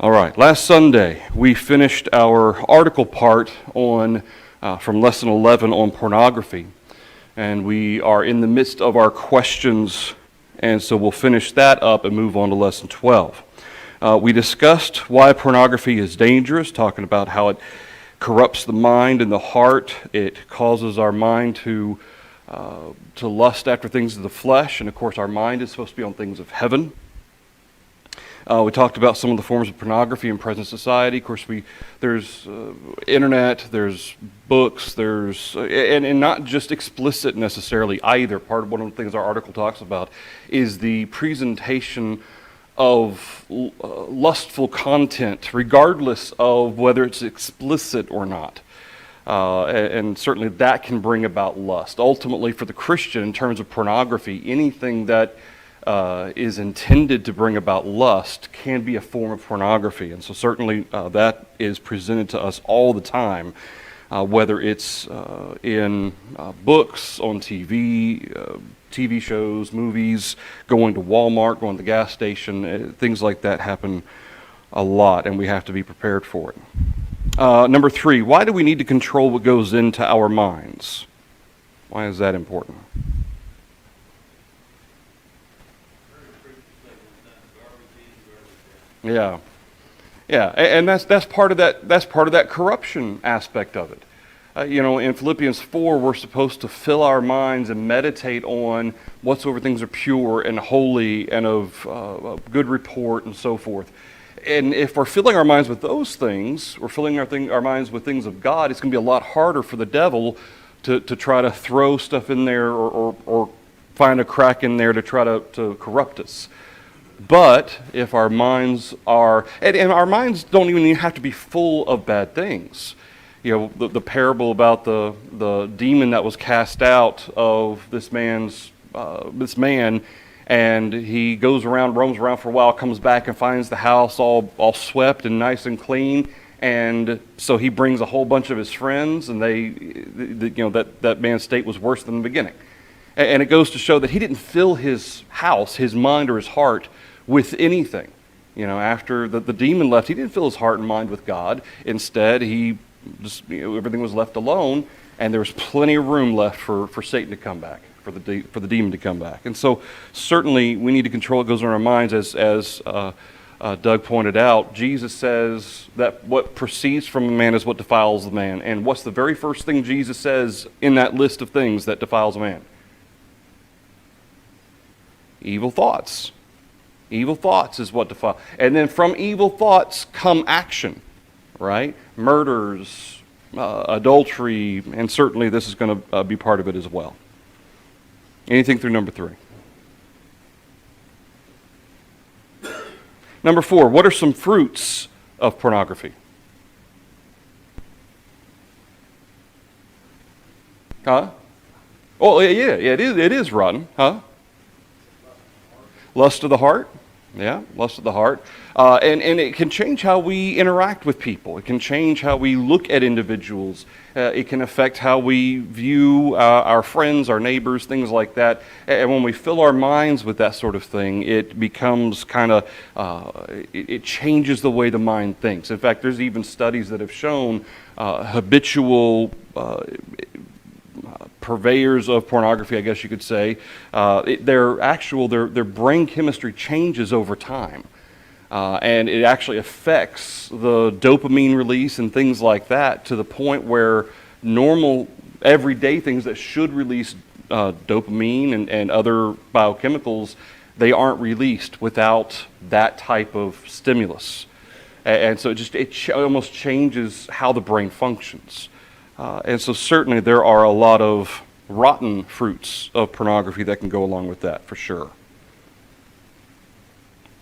All right, last Sunday we finished our article part on from Lesson 11 on pornography, and we are in the midst of our questions, and so we'll finish that up and move on to Lesson 12. We discussed why pornography is dangerous, talking about how it corrupts the mind and the heart. It causes our mind to lust after things of the flesh, and of course our mind is supposed to be on things of heaven. We talked about some of the forms of pornography in present society. Of course, there's internet, there's books, and not just explicit necessarily either. Part of one of the things our article talks about is the presentation of lustful content, regardless of whether it's explicit or not. And certainly that can bring about lust. Ultimately, for the Christian, in terms of pornography, anything that is intended to bring about lust can be a form of pornography. And so certainly that is presented to us all the time, whether it's in books, on TV, TV shows, movies, going to Walmart, going to the gas station, things like that happen a lot, and we have to be prepared for it. Number 3, why do we need to control what goes into our minds? Why is that important? Yeah, and that's part of that. That's part of that corruption aspect of it. In Philippians 4, we're supposed to fill our minds and meditate on whatsoever things are pure and holy and of good report and so forth. And if we're filling our minds with those things, we're filling our minds with things of God, it's going to be a lot harder for the devil to try to throw stuff in there or find a crack in there to try to corrupt us. But if our minds are, and our minds don't even have to be full of bad things. The parable about the demon that was cast out of this man, and he goes around, roams around for a while, comes back and finds the house all swept and nice and clean, and so he brings a whole bunch of his friends, and that man's state was worse than the beginning. And it goes to show that he didn't fill his house, his mind or his heart with anything. After the demon left, he didn't fill his heart and mind with God. Instead, he just everything was left alone, and there was plenty of room left for Satan to come back, for the demon to come back. And so certainly we need to control what goes on in our minds. As Doug pointed out, Jesus says that what proceeds from a man is what defiles the man. And what's the very first thing Jesus says in that list of things that defiles a man? Evil thoughts. Evil thoughts is what defiles. And then from evil thoughts come action, right? Murders, adultery, and certainly this is going to be part of it as well. Anything through number 3? Number 4, what are some fruits of pornography? Huh? Oh, yeah, it is rotten, huh? Lust of the heart. Yeah, lust of the heart. And it can change how we interact with people. It can change how we look at individuals. It can affect how we view our friends, our neighbors, things like that. And when we fill our minds with that sort of thing, it becomes it changes the way the mind thinks. In fact, there's even studies that have shown habitual purveyors of pornography, I guess you could say, their brain chemistry changes over time. And it actually affects the dopamine release and things like that to the point where normal, everyday things that should release dopamine and other biochemicals, they aren't released without that type of stimulus. And so it almost changes how the brain functions. And so certainly there are a lot of rotten fruits of pornography that can go along with that, for sure.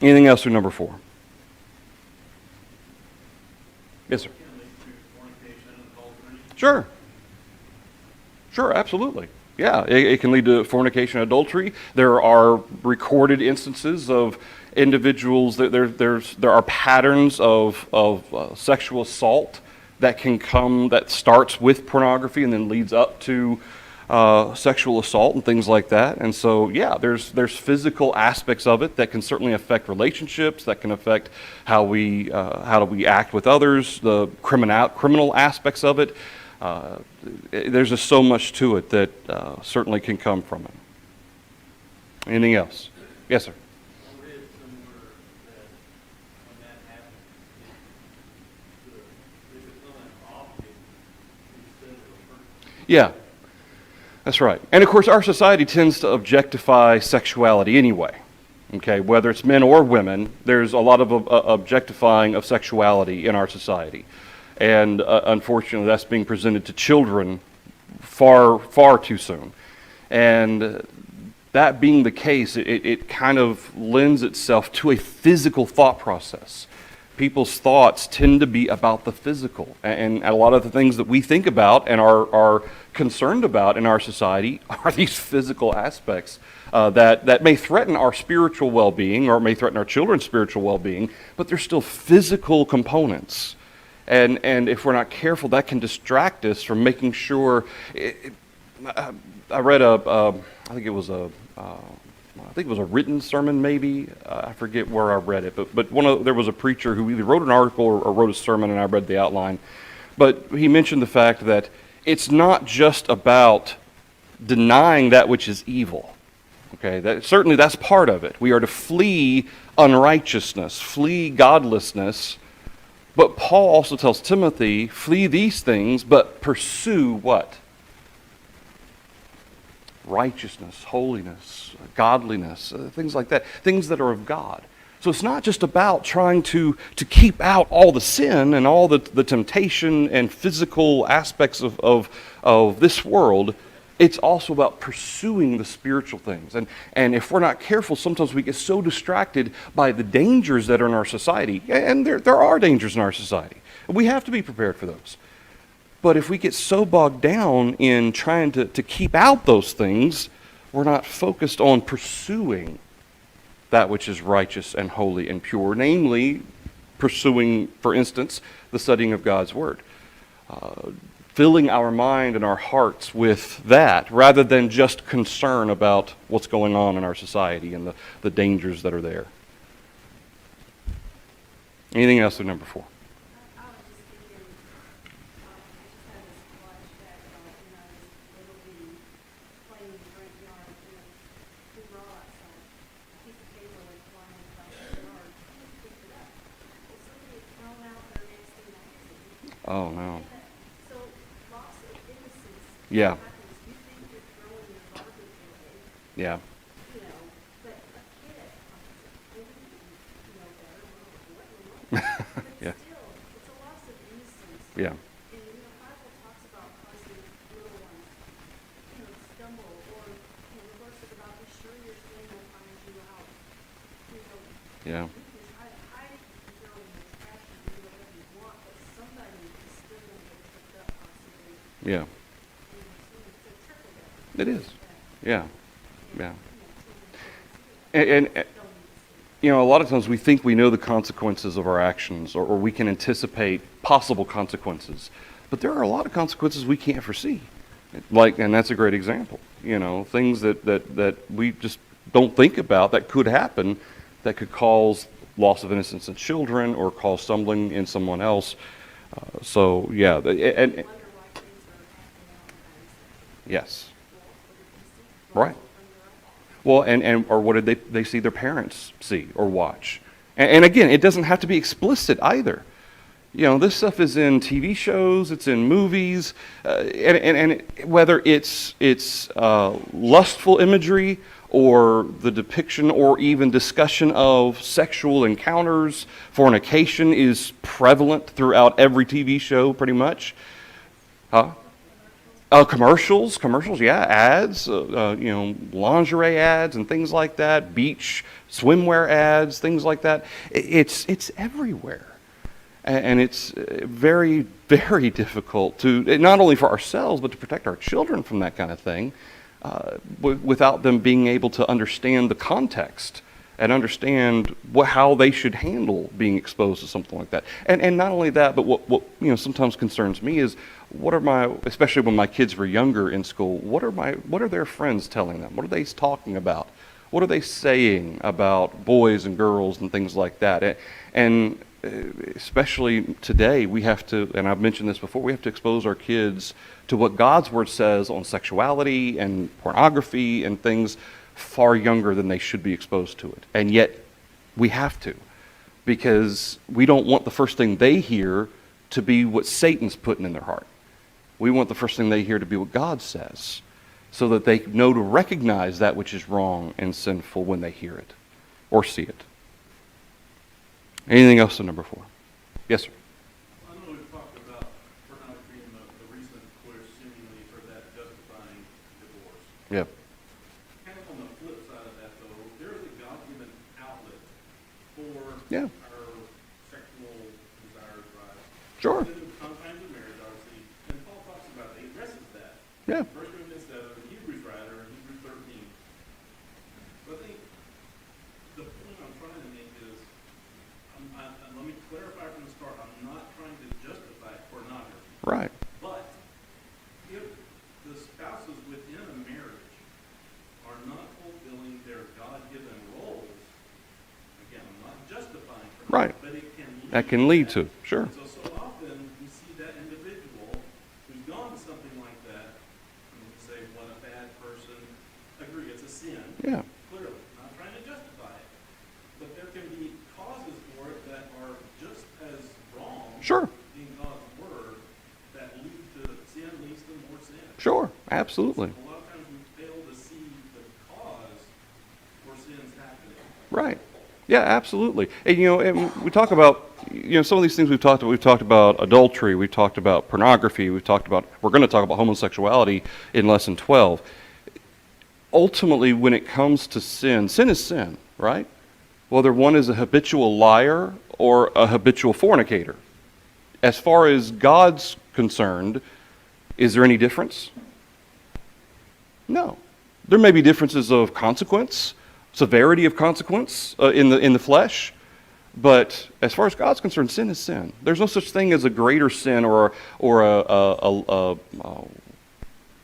Anything else through number 4? Yes, sir. Sure, absolutely. Yeah, it can lead to fornication and adultery. There are recorded instances of individuals, there are patterns of sexual assault that can come, that starts with pornography and then leads up to sexual assault and things like that. And so, yeah, there's physical aspects of it that can certainly affect relationships, that can affect how do we act with others, the criminal aspects of it. There's just so much to it that certainly can come from it. Anything else? Yes, sir. I read somewhere that when that happens, they become an object instead of a person. Yeah, that's right. And of course, our society tends to objectify sexuality anyway. Okay, whether it's men or women, there's a lot of objectifying of sexuality in our society. And unfortunately, that's being presented to children far, far too soon. And that being the case, it kind of lends itself to a physical thought process. People's thoughts tend to be about the physical. And a lot of the things that we think about and are concerned about in our society are these physical aspects that may threaten our spiritual well-being or may threaten our children's spiritual well-being, but they're still physical components. And if we're not careful, that can distract us from making sure. I read I think it was a written sermon, maybe. I forget where I read it, but there was a preacher who either wrote an article or wrote a sermon, and I read the outline. But he mentioned the fact that it's not just about denying that which is evil. Okay, certainly that's part of it. We are to flee unrighteousness, flee godlessness. But Paul also tells Timothy, flee these things, but pursue what? Righteousness, holiness, godliness, things like that, things that are of God. So it's not just about trying to keep out all the sin and all the temptation and physical aspects of this world. It's also about pursuing the spiritual things. And if we're not careful, sometimes we get so distracted by the dangers that are in our society. And there are dangers in our society. We have to be prepared for those. But if we get so bogged down in trying to keep out those things, we're not focused on pursuing that which is righteous and holy and pure, namely pursuing, for instance, the studying of God's Word. Filling our mind and our hearts with that rather than just concern about what's going on in our society and the dangers that are there. Anything else with number 4? I was just thinking, I just had this flashback about, this little bitty playing in the front yard, two rocks on a piece of paper went flying across the yard. Somebody picked it up. Well, somebody had thrown out their next thing magazine. Oh, no. So, loss of innocence. Yeah. Happens. You think you're throwing your garbage away, Yeah. but a kid, they didn't know better, what but Yeah. still, it's a loss of innocence. Yeah. And the Bible talks about causing little ones, stumble, or the verse is about be sure your sin will find you out. Yeah. You can try to hide it, you can throw it in the trash and do whatever you want, but somebody is still going to get picked up possibly. Yeah. So it's a trickle down. It is. Yeah. Yeah. Children And a lot of times we think we know the consequences of our actions, or we can anticipate possible consequences. But there are a lot of consequences we can't foresee. And that's a great example. Things that we just don't think about that could happen, that could cause loss of innocence in children or cause stumbling in someone else. Yeah. And wonder why things are happening nowadays. yes. Well, what Right. did you see? Well, or what did they see their parents see or watch? And again, it doesn't have to be explicit either. This stuff is in TV shows, it's in movies, and whether it's lustful imagery or the depiction or even discussion of sexual encounters, fornication is prevalent throughout every TV show pretty much. Huh? Commercials, yeah, ads, lingerie ads and things like that, beach swimwear ads, things like that. It's everywhere. And it's very, very difficult to, not only for ourselves, but to protect our children from that kind of thing, without them being able to understand the context and understand how they should handle being exposed to something like that. And not only that, but what sometimes concerns me is especially when my kids were younger in school, what are their friends telling them? What are they talking about? What are they saying about boys and girls and things like that? And especially today, we have to, and I've mentioned this before, we have to expose our kids to what God's Word says on sexuality and pornography and things far younger than they should be exposed to it. And yet, we have to, because we don't want the first thing they hear to be what Satan's putting in their heart. We want the first thing they hear to be what God says, so that they know to recognize that which is wrong and sinful when they hear it or see it. Anything else on number 4? Yes, sir. I know we've talked about pornography and the recent push seemingly for that justifying divorce. Yep. Kind of on the flip side of that, though, there is a God-given outlet for Yeah. our sexual desires, right? Sure. Within the confines of marriage, obviously, and Paul talks about it. He addresses that. Yeah. 1 Corinthians 7, Hebrews writer, and Hebrews 13. But I think the point I'm trying to make is, let me clarify from the start, I'm not trying to justify pornography. Right. But if the spouses within a marriage are not fulfilling their God-given roles, again, I'm not justifying pornography, Right. but it can lead That can lead that. to, sure. And so often we see that individual who's gone to something like that, and we say, what a bad person. Agree, it's a sin. Yeah. Clearly, not trying to justify it. But there can be causes for it that are just as wrong Sure. in God's Word that lead to sin, leads to more sin. Sure. Absolutely. A lot of times we fail to see the cause for sins happening. Right. Yeah, absolutely. And we talk about, some of these things we've talked about. We've talked about adultery. We've talked about pornography. We're going to talk about homosexuality in lesson 12. Ultimately, when it comes to sin, sin is sin, right? Whether one is a habitual liar or a habitual fornicator. As far as God's concerned, is there any difference? No. There may be differences of consequence, severity of consequence in the flesh, but as far as God's concerned, sin is sin. There's no such thing as a greater sin or a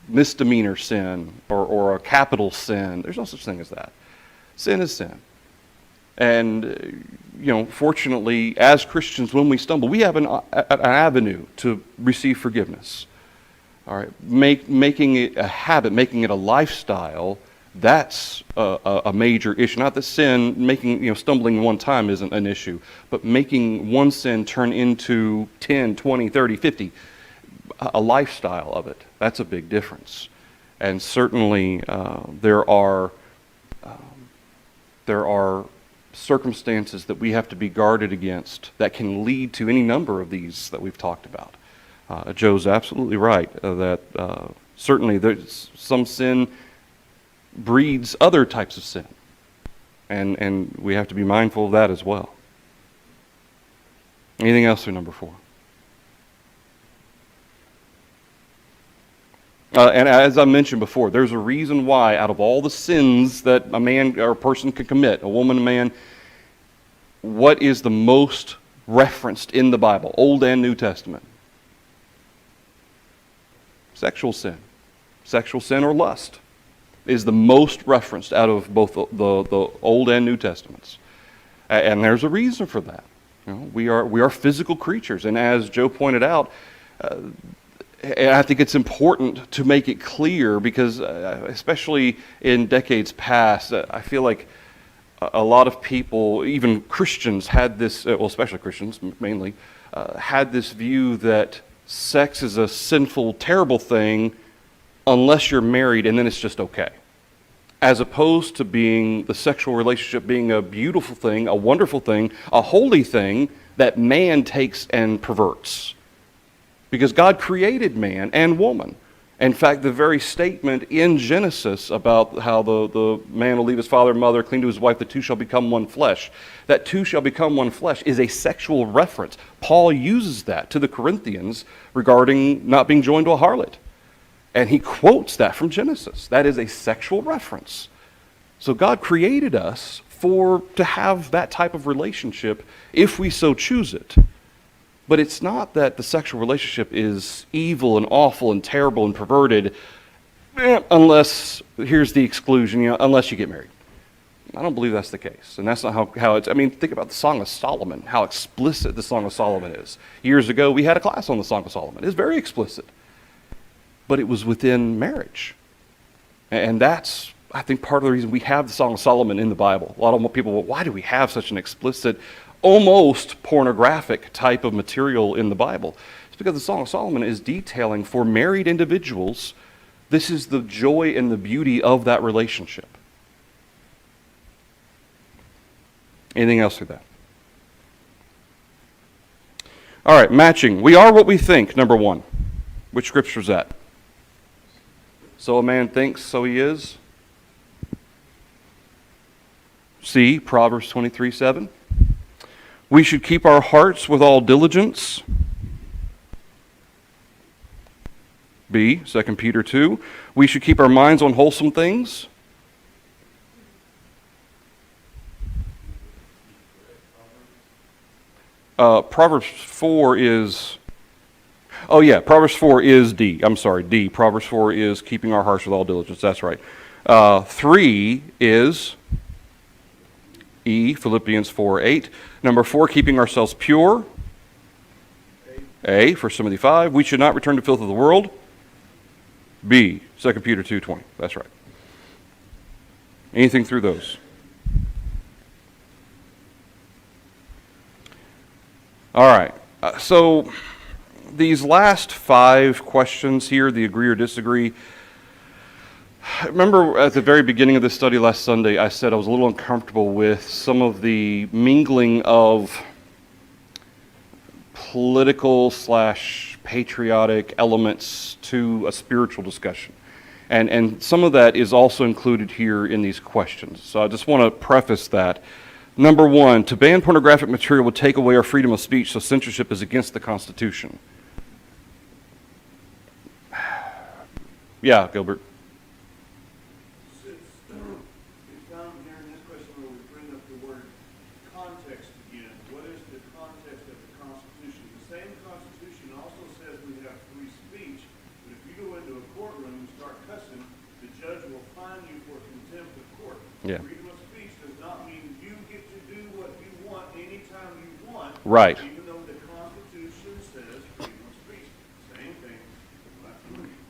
misdemeanor sin or a capital sin. There's no such thing as that. Sin is sin. And, fortunately, as Christians, when we stumble, we have an avenue to receive forgiveness. All right, making it a habit, making it a lifestyle, that's a major issue. Not that sin, stumbling one time isn't an issue, but making one sin turn into 10, 20, 30, 50, a lifestyle of it, that's a big difference. And certainly there are circumstances that we have to be guarded against that can lead to any number of these that we've talked about. Joe's absolutely right that certainly there's some sin breeds other types of sin, and we have to be mindful of that as well. Anything else for number 4? And as I mentioned before, there's a reason why out of all the sins that a man or a person can commit, a woman, a man, what is the most referenced in the Bible, Old and New Testament? Sexual sin. Sexual sin or lust is the most referenced out of both the Old and New Testaments. And there's a reason for that. We are physical creatures, and as Joe pointed out, and I think it's important to make it clear because, especially in decades past, I feel like a lot of people, even Christians, had this, especially Christians mainly, had this view that sex is a sinful, terrible thing unless you're married, and then it's just okay. As opposed to being the sexual relationship being a beautiful thing, a wonderful thing, a holy thing that man takes and perverts. Because God created man and woman. In fact, the very statement in Genesis about how the man will leave his father and mother, cling to his wife, the two shall become one flesh. That two shall become one flesh is a sexual reference. Paul uses that to the Corinthians regarding not being joined to a harlot. And he quotes that from Genesis. That is a sexual reference. So God created us to have that type of relationship if we so choose it. But it's not that the sexual relationship is evil and awful and terrible and perverted, unless, here's the exclusion, unless you get married. I don't believe that's the case. And that's not how it's, think about the Song of Solomon, how explicit the Song of Solomon is. Years ago, we had a class on the Song of Solomon. It's very explicit. But it was within marriage. And that's, I think, part of the reason we have the Song of Solomon in the Bible. A lot of people, why do we have such an explicit, almost pornographic type of material in the Bible? It's because the Song of Solomon is detailing for married individuals, this is the joy and the beauty of that relationship. Anything else with that? All right, matching. We are what we think, number one. Which scripture is that? So a man thinks, so he is. C, Proverbs 23:7. We should keep our hearts with all diligence. B, 2 Peter 2. We should keep our minds on wholesome things. Proverbs 4 is... Oh yeah, Proverbs 4 is D. I'm sorry, D. Proverbs 4 is keeping our hearts with all diligence. That's right. 3 is E, Philippians 4:8. Number 4, keeping ourselves pure. A, 1 Timothy 5. We should not return to filth of the world. B, 2 Peter 2:20. That's right. Anything through those? All right. So these last 5 questions here, the agree or disagree. Remember at the very beginning of this study last Sunday, I said I was a little uncomfortable with some of the mingling of political/patriotic elements to a spiritual discussion. And some of that is also included here in these questions. So I just want to preface that. Number 1, to ban pornographic material would take away our freedom of speech, so censorship is against the Constitution. Yeah, Gilbert. Since it's down here in this question where we bring up the word context again, what is the context of the Constitution? The same Constitution also says we have free speech, but if you go into a courtroom and start cussing, the judge will fine you for contempt of court. Yeah. Freedom of speech does not mean you get to do what you want anytime you want. Right. Even though the Constitution says freedom of speech. Same thing.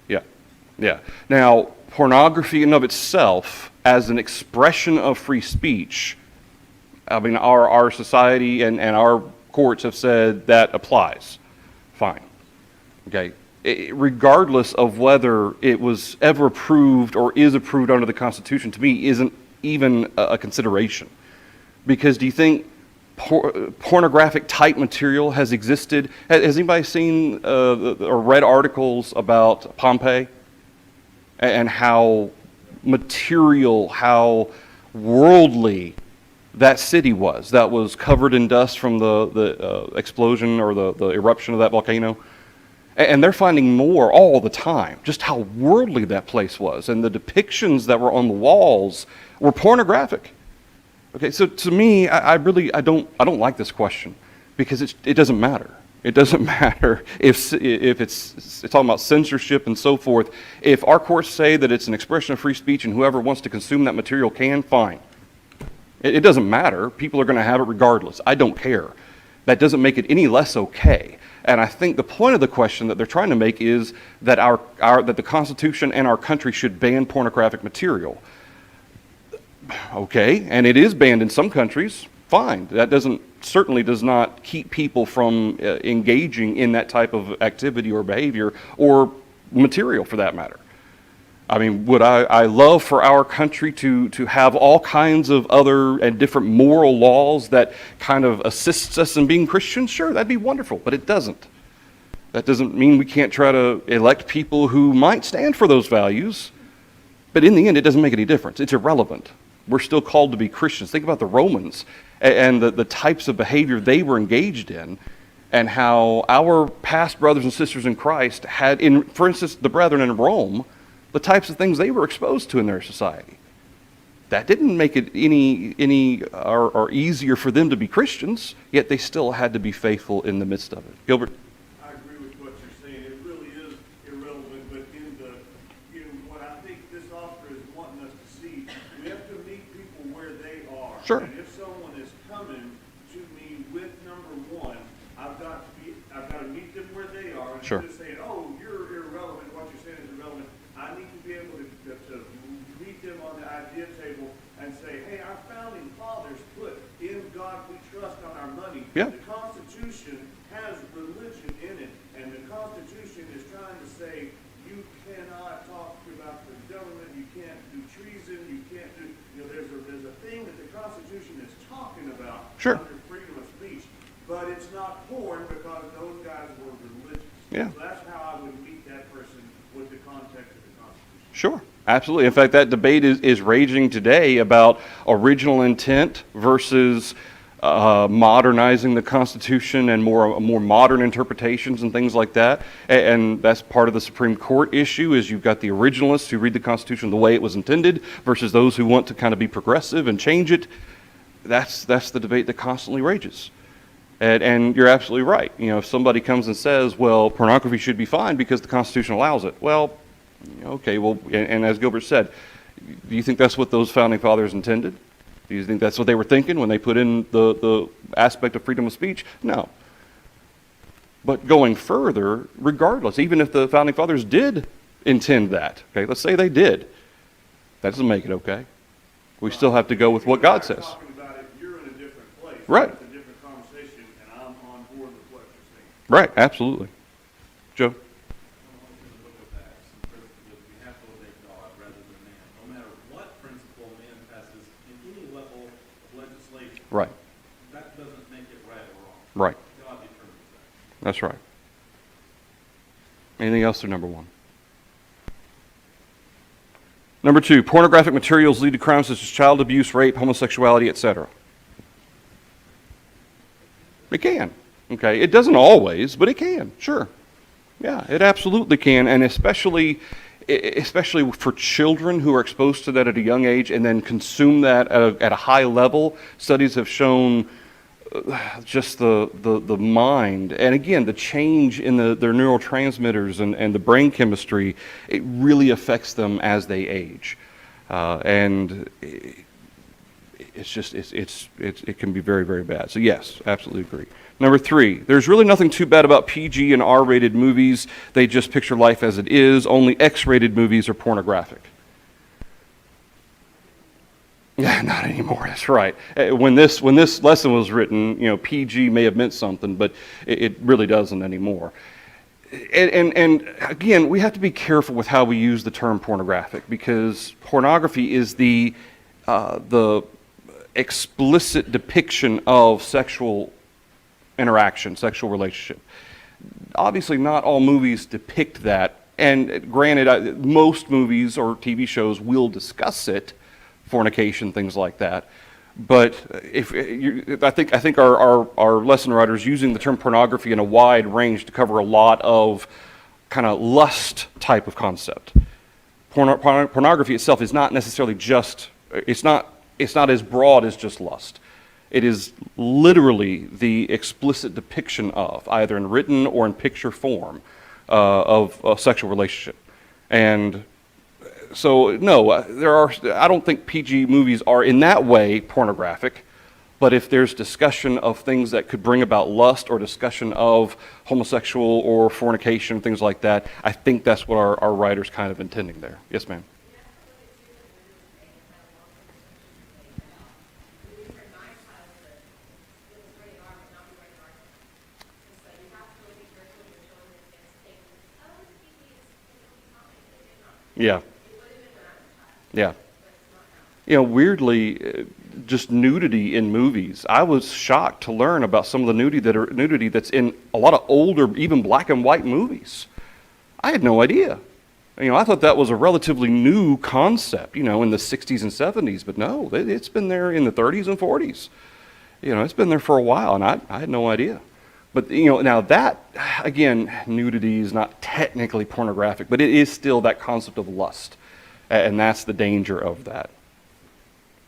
Yeah. Yeah. Now, pornography in and of itself, as an expression of free speech, our society and our courts have said that applies. Fine. Okay. Regardless of whether it was ever approved or is approved under the Constitution, to me, isn't even a consideration. Because do you think pornographic type material has existed? Has anybody seen or read articles about Pompeii? And how material, how worldly that city was. That was covered in dust from the explosion or the eruption of that volcano. And they're finding more all the time, just how worldly that place was. And the depictions that were on the walls were pornographic. Okay, so to me, I don't like this question because it doesn't matter. It doesn't matter if it's talking about censorship and so forth. If our courts say that it's an expression of free speech and whoever wants to consume that material can, fine. It doesn't matter. People are going to have it regardless. I don't care. That doesn't make it any less okay. And I think the point of the question that they're trying to make is that that the Constitution and our country should ban pornographic material. Okay, and it is banned in some countries. Fine. That certainly does not keep people from engaging in that type of activity or behavior or material for that matter. Would I love for our country to have all kinds of other and different moral laws that kind of assists us in being Christians? Sure, that'd be wonderful, but it doesn't. That doesn't mean we can't try to elect people who might stand for those values, but in the end, it doesn't make any difference. It's irrelevant. We're still called to be Christians. Think about the Romans and the types of behavior they were engaged in and how our past brothers and sisters in Christ had, for instance, the brethren in Rome, the types of things they were exposed to in their society. That didn't make it any or easier for them to be Christians, yet they still had to be faithful in the midst of it. Gilbert? I agree with what you're saying. It really is irrelevant, but what I think this author is wanting us to see, we have to meet people where they are. Sure. And if someone is coming to me with number one, I've got to meet them where they are. And Sure. just saying, oh, you're irrelevant, what you're saying is irrelevant. I need to be able to meet them on the idea table and say, hey, our founding fathers put in God we trust on our money. Yeah. The Constitution has religion in it, and the Constitution is trying to say you cannot talk about the government, you can't do treason, you can't do, there's a thing that the Constitution is talking about Sure. under freedom of speech, but it's not porn because those guys were religious. Yeah. So that's how I would meet that person with the context of the Constitution. Sure, absolutely. In fact, that debate is raging today about original intent versus modernizing the Constitution and more modern interpretations and things like that. And that's part of the Supreme Court issue, is you've got the originalists who read the Constitution the way it was intended versus those who want to kind of be progressive and change it. That's the debate that constantly rages. And you're absolutely right. If somebody comes and says, well, pornography should be fine because the Constitution allows it. Well, okay, well, and as Gilbert said, do you think that's what those founding fathers intended? Do you think that's what they were thinking when they put in the aspect of freedom of speech? No. But going further, regardless, even if the founding fathers did intend that, okay, let's say they did, that doesn't make it okay. We still have to go with what God says. Talking about it, you're in a different place. Right. It's a different conversation, and I'm on board with what you're saying. Right, absolutely. Joe? I want you to look at that, some principles. We have to obey God rather than man. No matter what principle man passes in any level of legislation, Right, that doesn't make it right or wrong. right. God determines that. That's right. Anything else for number one? Number two, pornographic materials lead to crimes such as child abuse, rape, homosexuality, etc. It can. Okay, it doesn't always, but it can. Sure. Yeah, it absolutely can, and especially for children who are exposed to that at a young age and then consume that at a high level. Studies have shown just the mind, and again, the change in their neurotransmitters and the brain chemistry, it really affects them as they age. And it can be very, very bad. So yes, absolutely agree. Number three, there's really nothing too bad about PG and R-rated movies. They just picture life as it is. Only X-rated movies are pornographic. Yeah, not anymore. That's right. When this lesson was written, PG may have meant something, but it really doesn't anymore. And again, we have to be careful with how we use the term pornographic, because pornography is the explicit depiction of sexual interaction, sexual relationship. Obviously, not all movies depict that, and granted, most movies or TV shows will discuss it, fornication, things like that. But I think our lesson writers using the term pornography in a wide range to cover a lot of kind of lust type of concept. Pornography itself is not necessarily just, it's not as broad as just lust. It is literally the explicit depiction of, either in written or in picture form, of a sexual relationship. And so, no, I don't think PG movies are in that way pornographic, but if there's discussion of things that could bring about lust or discussion of homosexual or fornication, things like that, I think that's what our writer's kind of intending there. Yes, ma'am. Yeah. Yeah. Weirdly, just nudity in movies. I was shocked to learn about some of the nudity that's in a lot of older, even black and white movies. I had no idea. I thought that was a relatively new concept, in the 60s and 70s, but no, it's been there in the 30s and 40s. It's been there for a while, and I had no idea. But, now that, again, nudity is not technically pornographic, but it is still that concept of lust. And that's the danger of that.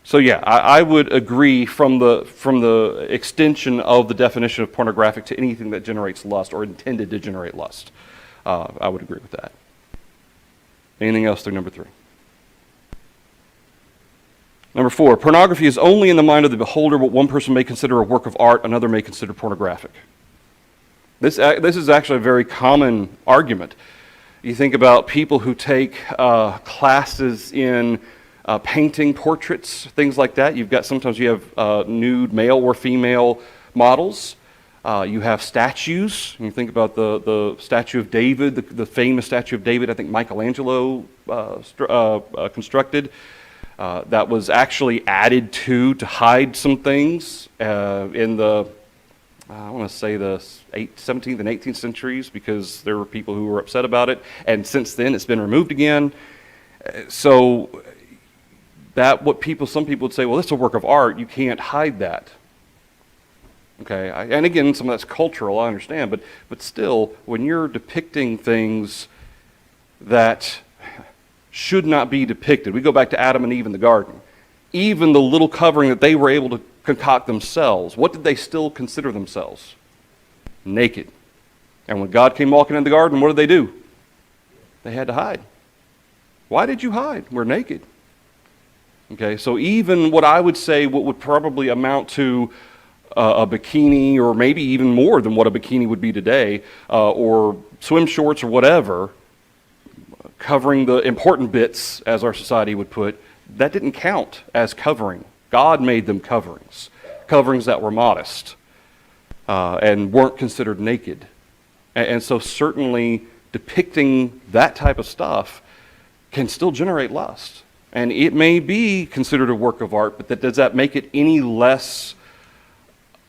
So yeah, I would agree from the extension of the definition of pornographic to anything that generates lust or intended to generate lust. I would agree with that. Anything else through number 3? Number 4, pornography is only in the mind of the beholder what one person may consider a work of art, another may consider pornographic. This is actually a very common argument. You think about people who take classes in painting portraits, things like that. Sometimes you have nude male or female models. You have statues. You think about the statue of David, the famous statue of David, I think Michelangelo constructed. That was actually added to hide some things in the, I want to say the 17th and 18th centuries, because there were people who were upset about it. And since then, it's been removed again. So some people would say, well, it's a work of art. You can't hide that. Okay, and again, some of that's cultural, I understand, but still, when you're depicting things that should not be depicted, we go back to Adam and Eve in the garden. Even the little covering that they were able to concoct themselves, what did they still consider themselves? Naked. And when God came walking in the garden, what did they do? They had to hide. Why did you hide? We're naked. Okay, so even what I would say, what would probably amount to a bikini, or maybe even more than what a bikini would be today, or swim shorts or whatever, covering the important bits, as our society would put, that didn't count as covering. God made them coverings that were modest and weren't considered naked. And so certainly depicting that type of stuff can still generate lust. And it may be considered a work of art, but does that make it any less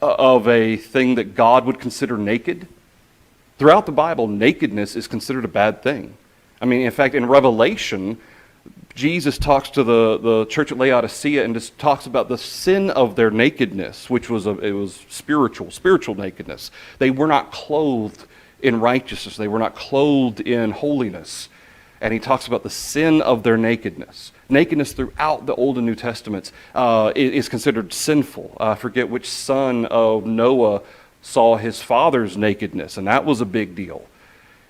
of a thing that God would consider naked? Throughout the Bible, nakedness is considered a bad thing. I mean, in fact, in Revelation, Jesus talks to the church at Laodicea and just talks about the sin of their nakedness, which was spiritual nakedness. They were not clothed in righteousness. They were not clothed in holiness. And he talks about the sin of their nakedness. Nakedness throughout the Old and New Testaments is considered sinful. I forget which son of Noah saw his father's nakedness, and that was a big deal.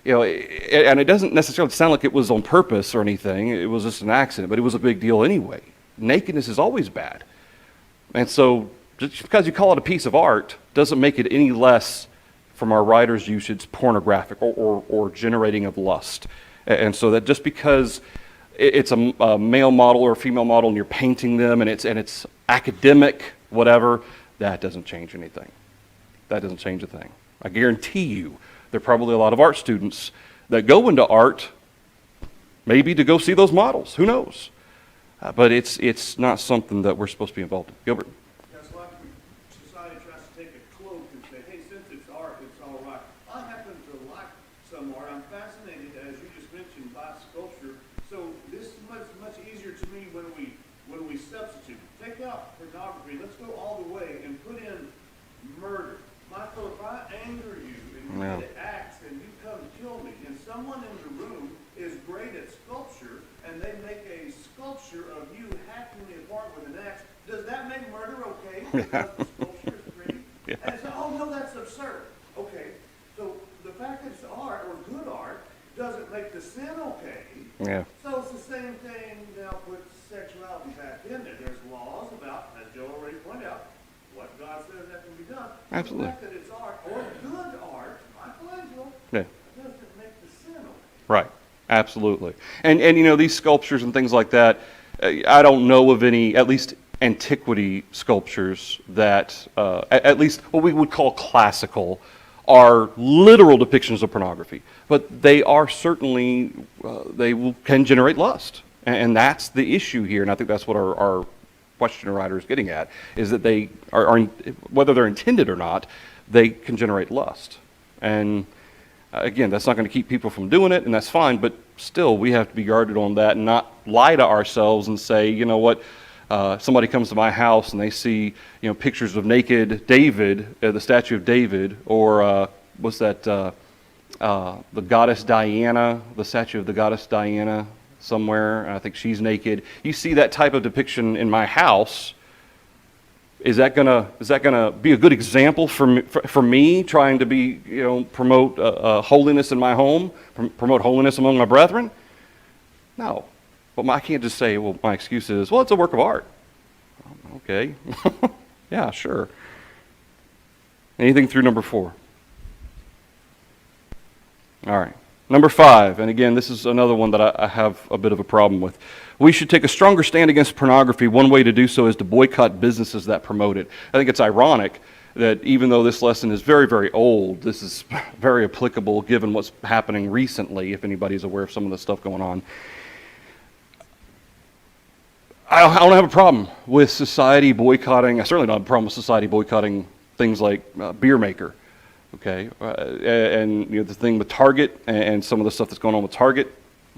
You know, and it doesn't necessarily sound like it was on purpose or anything. It was just an accident, but it was a big deal anyway. Nakedness is always bad. And so just because you call it a piece of art doesn't make it any less, from our writer's usage, pornographic or generating of lust. And so that just because it's a male model or a female model and you're painting them and it's academic, whatever, that doesn't change anything. That doesn't change a thing. I guarantee you there are probably a lot of art students that go into art maybe to go see those models. Who knows? But it's not something that we're supposed to be involved in. Gilbert? That's like society tries to take a cloak and say, hey, since it's art, it's all right. I happen to like some art. I'm fascinated, as you just mentioned, by sculpture. So this is much easier to me when we substitute. Take out pornography. Let's go all the way and put in murder. Michael, if I anger you and you Yeah. get an axe and you come kill me, and someone in the room is great at sculpture and they make a sculpture of you hacking me apart with an axe, does that make murder okay? Because the sculpture is pretty? Yeah. And it's, oh no, that's absurd. Okay, so the fact that it's art or good art doesn't make the sin okay. Yeah. So it's the same thing now with sexuality back in there. There's laws about, as Joe already pointed out, what God says that can be done. Absolutely. The fact that it's art or good art, Michelangelo, Yeah. doesn't make the sin okay. Right. Absolutely. And you know, these sculptures and things like that, I don't know of any, at least antiquity sculptures that, at least what we would call classical, are literal depictions of pornography. But they are certainly, can generate lust. And that's the issue here. And I think that's what our question writer is getting at, is that they are, whether they're intended or not, they can generate lust. And again, that's not going to keep people from doing it, and that's fine, but still, we have to be guarded on that and not lie to ourselves and say, you know what, somebody comes to my house and they see, you know, pictures of naked David, the statue of David, or what's that, the goddess Diana, the statue of the goddess Diana, somewhere, and I think she's naked. You see that type of depiction in my house. Is that gonna be a good example for me trying to be, promote holiness in my home, promote holiness among my brethren? No. But I can't just say, well, my excuse is, well, it's a work of art. Okay. Yeah, sure. Anything through number 4? All right. Number 5, and again, this is another one that I have a bit of a problem with. We should take a stronger stand against pornography. One way to do so is to boycott businesses that promote it. I think it's ironic that even though this lesson is very, very old, this is very applicable given what's happening recently, if anybody's aware of some of the stuff going on. I don't have a problem with society boycotting. I certainly don't have a problem with society boycotting things like Beer Maker. Okay, and the thing with Target and some of the stuff that's going on with Target,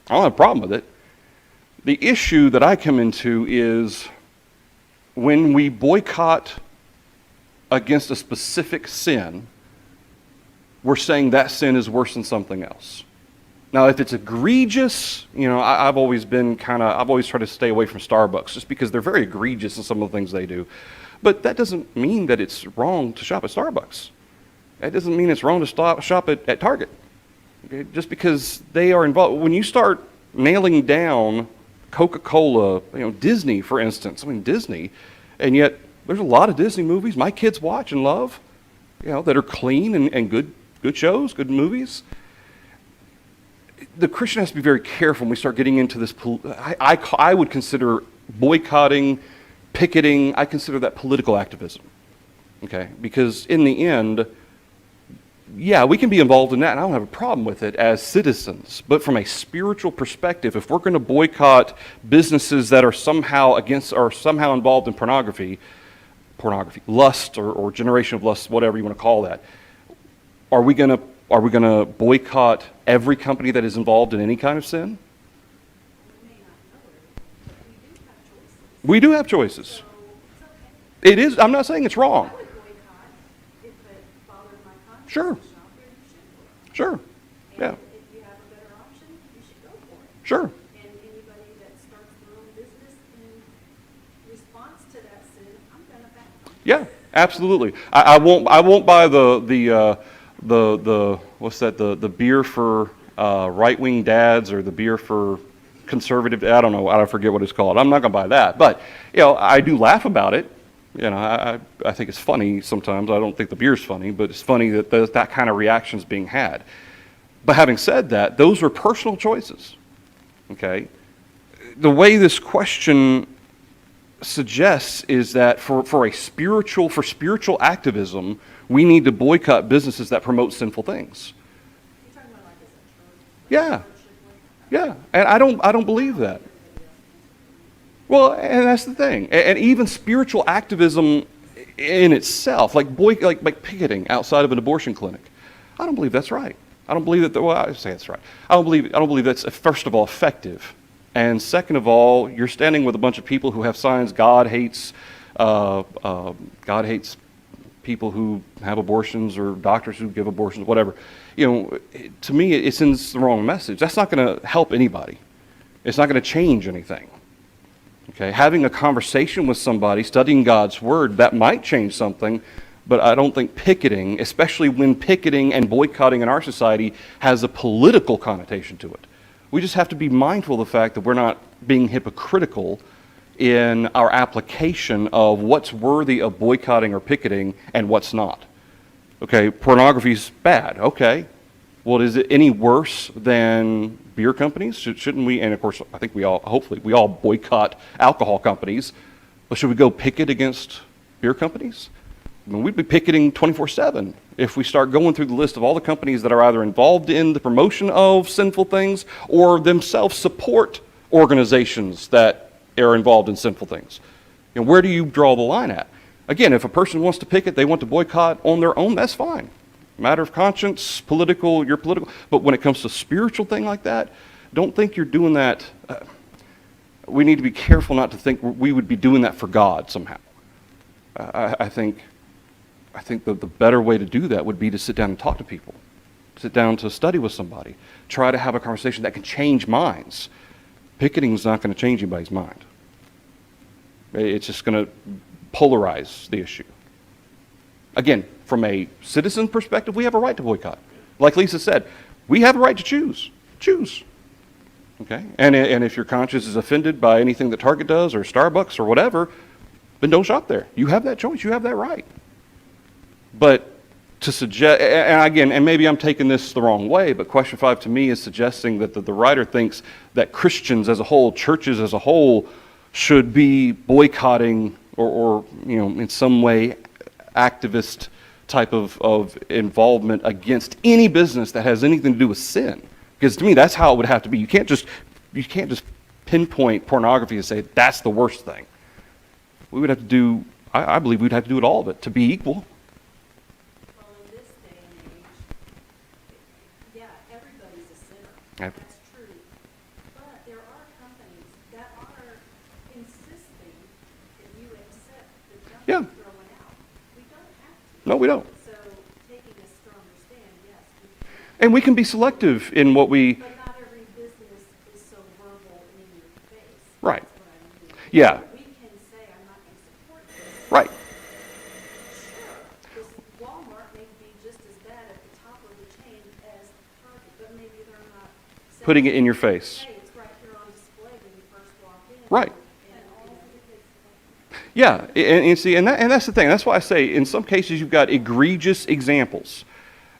I don't have a problem with it. The issue that I come into is when we boycott against a specific sin, we're saying that sin is worse than something else. Now, if it's egregious, I've always tried to stay away from Starbucks just because they're very egregious in some of the things they do. But that doesn't mean that it's wrong to shop at Starbucks. That doesn't mean it's wrong to shop at Target. Okay? Just because they are involved. When you start nailing down Coca-Cola, Disney, for instance. Disney, and yet there's a lot of Disney movies my kids watch and love, that are clean and good shows, good movies. The Christian has to be very careful when we start getting into this. I would consider boycotting, picketing, I consider that political activism. Okay? Because in the end, yeah, we can be involved in that, and I don't have a problem with it as citizens. But from a spiritual perspective, if we're going to boycott businesses that are somehow involved in pornography, lust or generation of lust, whatever you want to call that, are we going to boycott every company that is involved in any kind of sin? We may not know it, but we do have choices. We do have choices. So it's okay. It is. I'm not saying it's wrong. I would boycott if it bothered my conscience. Sure. to shop there, you should. Sure. Yeah. And if you have a better option, you should go for it. Sure. And anybody that starts their own business in response to that sin, I'm gonna back them. Yeah. Absolutely. I won't buy the what's that? The beer for right-wing dads or the beer for conservative. I don't know. I forget what it's called. I'm not gonna buy that. But I do laugh about it. I think it's funny sometimes. I don't think the beer's funny, but it's funny that that kind of reaction is being had. But having said that, those are personal choices. Okay? The way this question suggests is that for spiritual activism, we need to boycott businesses that promote sinful things. You're talking about like as a church? Yeah. Church should boycott? Yeah. And I don't believe that. Well, and that's the thing. And even spiritual activism in itself, like picketing outside of an abortion clinic, I don't believe that's right. I don't believe that. Well, I say that's right. I don't believe that's first of all effective, and second of all, you're standing with a bunch of people who have signs. God hates people who have abortions or doctors who give abortions, whatever. To me, it sends the wrong message. That's not going to help anybody. It's not going to change anything. Okay, having a conversation with somebody, studying God's Word, that might change something, but I don't think picketing, especially when picketing and boycotting in our society has a political connotation to it. We just have to be mindful of the fact that we're not being hypocritical in our application of what's worthy of boycotting or picketing and what's not. Okay, pornography's bad. Okay, well, is it any worse than beer companies? Shouldn't we, and of course, I think hopefully we all boycott alcohol companies, but should we go picket against beer companies? We'd be picketing 24/7 if we start going through the list of all the companies that are either involved in the promotion of sinful things or themselves support organizations that are involved in sinful things. Where do you draw the line at? Again, if a person wants to picket, they want to boycott on their own, that's fine. Matter of conscience, you're political. But when it comes to spiritual thing like that, don't think you're doing that. We need to be careful not to think we would be doing that for God somehow. I think the better way to do that would be to sit down and talk to people. Sit down to study with somebody. Try to have a conversation that can change minds. Picketing's not going to change anybody's mind. It's just going to polarize the issue. Again, from a citizen perspective, we have a right to boycott. Like Lisa said, we have a right to choose. Choose. Okay? And if your conscience is offended by anything that Target does or Starbucks or whatever, then don't shop there. You have that choice. You have that right. But to suggest, and again, and maybe I'm taking this the wrong way, but question 5 to me is suggesting that the writer thinks that Christians as a whole, churches as a whole, should be boycotting or in some way activist type of involvement against any business that has anything to do with sin. Because to me, that's how it would have to be. You can't just pinpoint pornography and say that's the worst thing. We would have to do, I believe we'd have to do it all of it to be equal. Well, in this day and age, yeah, everybody's a sinner. Yep. That's true. But there are companies that are insisting that you accept the junk Yeah. you're throwing out. We don't have to. No, we don't. So taking a stronger stand, yes, we can. And we can be selective in what we, But not every business is so verbal and in your face. Right. That's what I mean. Yeah. We can say, I'm not going to support this. right. Sure, this Walmart may be just as bad at the top of the chain as Target, but maybe they're not saying, Putting it in your face. hey, it's right here on display when you first walk in. Right. And Yeah, and see, and that's the thing. That's why I say in some cases you've got egregious examples.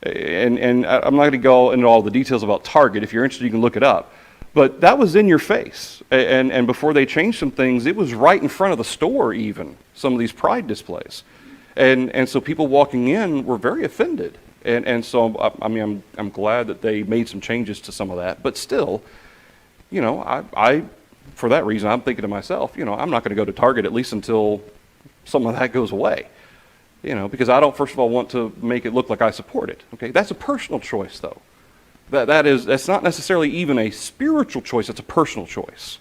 And I'm not going to go into all the details about Target. If you're interested, you can look it up. But that was in your face. And before they changed some things, it was right in front of the store even, some of these pride displays. And so people walking in were very offended. And so, I mean, I'm glad that they made some changes to some of that. But still, I for that reason, I'm thinking to myself, I'm not going to go to Target at least until some of that goes away. Because I don't, first of all, want to make it look like I support it. Okay, that's a personal choice, though. That's not necessarily even a spiritual choice. It's a personal choice,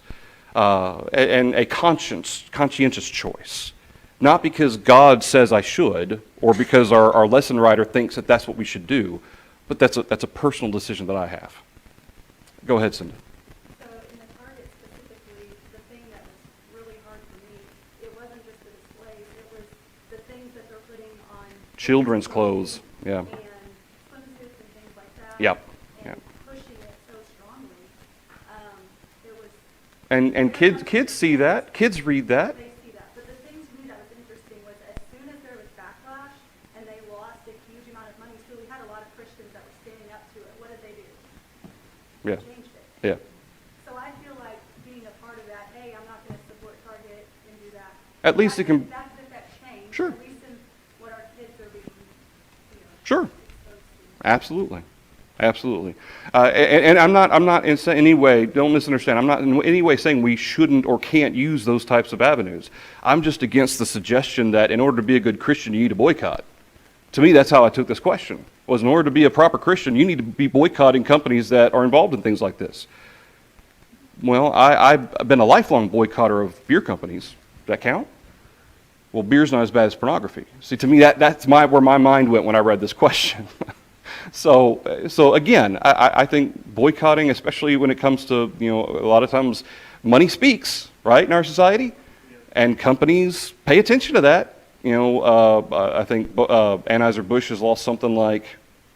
and a conscientious choice. Not because God says I should, or because our lesson writer thinks that that's what we should do, but that's a personal decision that I have. Go ahead, Cindy. so in the Target specifically, the thing that was really hard for me, it wasn't just the displays, it was the things that they're putting on. Children's clothes, yeah. And swimsuits and things like that. Yep, And yep. pushing it so strongly. There was. And kids see that, kids read that. They see that. But the thing to me that was interesting was as soon as there was backlash and they lost a huge amount of money, so we had a lot of Christians that were standing up to it. What did they do? Yeah, They changed it. yeah. So I feel like being a part of that, hey, I'm not going to support Target and do that. At least it can- That's just that change. Sure. At least in what our kids are being, Sure. exposed to. Absolutely, absolutely. And I'm not in any way, don't misunderstand, I'm not in any way saying we shouldn't or can't use those types of avenues. I'm just against the suggestion that in order to be a good Christian, you need to boycott. To me, that's how I took this question, was in order to be a proper Christian, you need to be boycotting companies that are involved in things like this. Well, I've been a lifelong boycotter of beer companies. Does that count? Well, beer's not as bad as pornography. See, to me, that's where my mind went when I read this question. So again, I think boycotting, especially when it comes to, a lot of times money speaks, right, in our society, and companies pay attention to that. I think Anheuser-Busch has lost something like,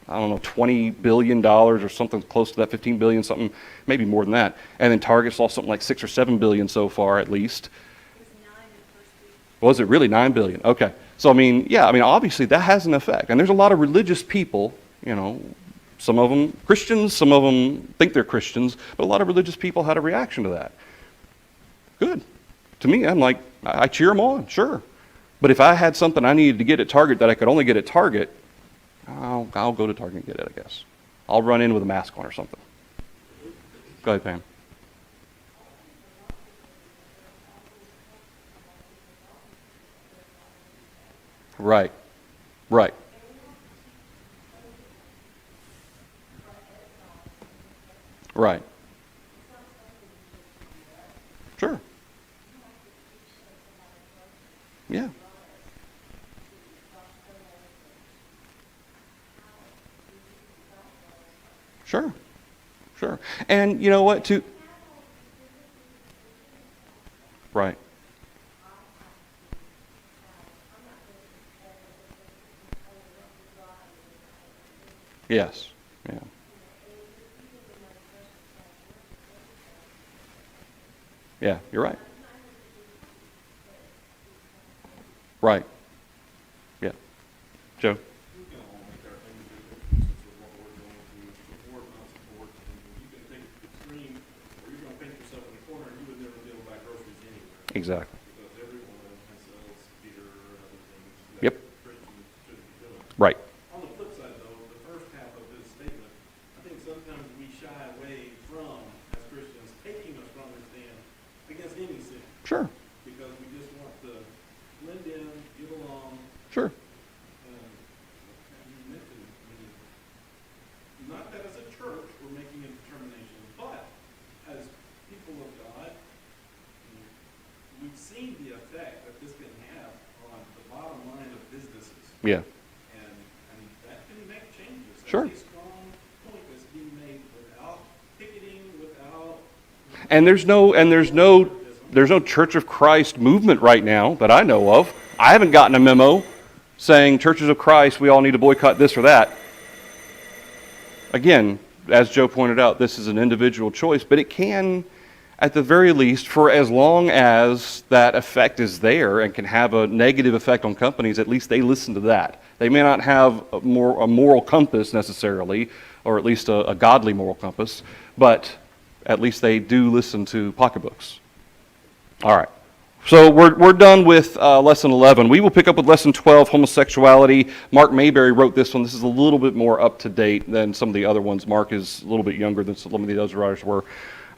I don't know, $20 billion or something close to that, 15 billion, something, maybe more than that. And then Target's lost something like 6 or 7 billion so far, at least. It was 9 in the first week. Was it really 9 billion? Okay. So, obviously that has an effect. And there's a lot of religious people, some of them Christians, some of them think they're Christians, but a lot of religious people had a reaction to that. Good. To me, I'm like, I cheer them on, sure. But if I had something I needed to get at Target that I could only get at Target, I'll go to Target and get it, I guess. I'll run in with a mask on or something. Go ahead, Pam. Right. Right. Right. Sure. Yeah. Sure. Sure. And you know what, too? Right. Yes. Yeah. Yeah, you're right. Right. Yeah. Joe? We can all make our individual choices of what we're going to support, not support, and you can take the extreme, or you're gonna paint yourself in a corner and you would never be able to buy groceries anywhere. Exactly. Because everyone sells beer and other things Yep. that Christians should be doing. Right. On the flip side, though, the first half of his statement, I think sometimes we shy away from, as Christians, taking a stronger stand against any sin, Sure. because we just want to blend in, get along, Sure. and you mentioned, I mean, not that as a church we're making a determination, but as people of God, we've seen the effect that this can have on the bottom line of businesses. Yeah. And that can make changes. Sure. That's a strong point that's being made without picketing, without. And there's no Church of Christ movement right now that I know of. I haven't gotten a memo saying Churches of Christ, we all need to boycott this or that. Again, as Joe pointed out, this is an individual choice, but it can, at the very least, for as long as that effect is there and can have a negative effect on companies, at least they listen to that. They may not have a moral compass necessarily, or at least a godly moral compass, but at least they do listen to pocketbooks. All right. So we're done with Lesson 11. We will pick up with Lesson 12, homosexuality. Mark Mayberry wrote this one. This is a little bit more up to date than some of the other ones. Mark is a little bit younger than some of the other writers were.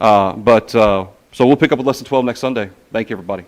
So we'll pick up with Lesson 12 next Sunday. Thank you, everybody.